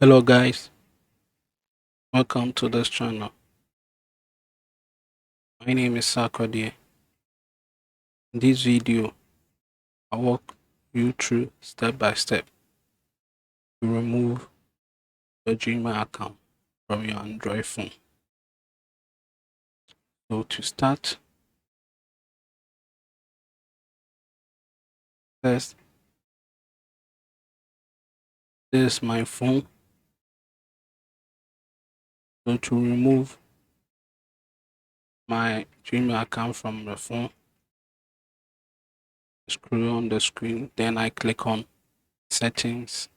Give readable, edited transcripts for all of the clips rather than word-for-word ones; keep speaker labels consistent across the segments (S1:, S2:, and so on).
S1: Hello guys, welcome to this channel. My name is Sakodi. In this video, I walk you through step by step to remove your Gmail account from your Android phone. So to start, first, this is my phone. So to remove my Gmail account from the phone, scroll on the screen, then I click on settings.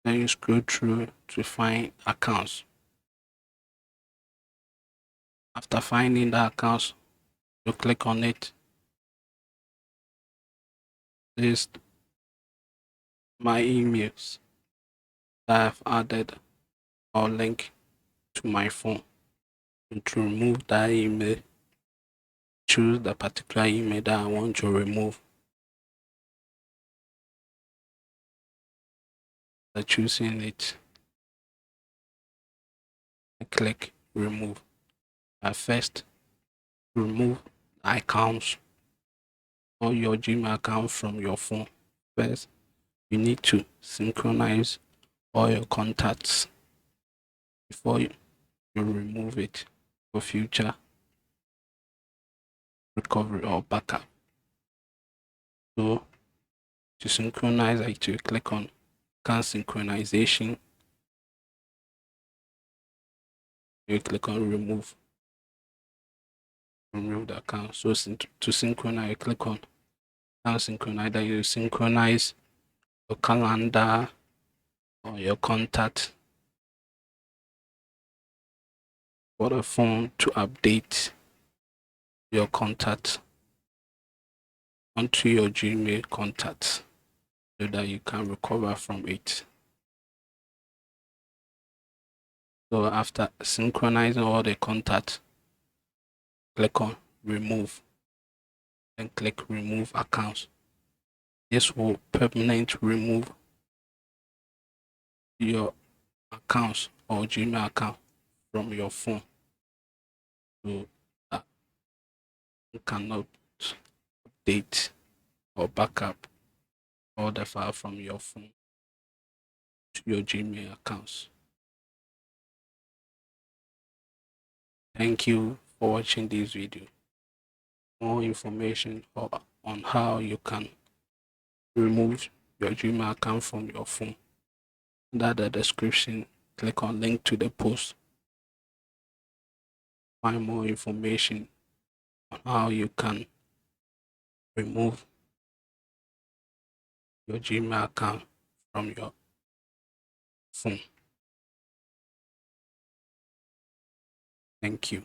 S1: Then you scroll through to find accounts. After finding the accounts, you click on it. This is my emails that I've added or link to my phone. And to remove that email, choose the particular email that I want to remove. By choosing it, I click remove. At first, remove accounts or your Gmail account from your phone. First, you need to synchronize all your contacts before you remove it for future recovery or backup. So to synchronize it, you click on account synchronization. You click on remove the account. So to synchronize, you click on account synchronize. That you synchronize your calendar or your contact for the phone to update your contact onto your Gmail contacts so that you can recover from it. So after synchronizing all the contacts, click on remove, then click remove accounts. This will permanently remove your accounts or Gmail account from your phone. So that you cannot update or backup all the file from your phone to your Gmail accounts. Thank you for watching this video. More information on how you can remove your Gmail account from your phone. Under the description, click on link to the post. Find more information on how you can remove your Gmail account from your phone. Thank you.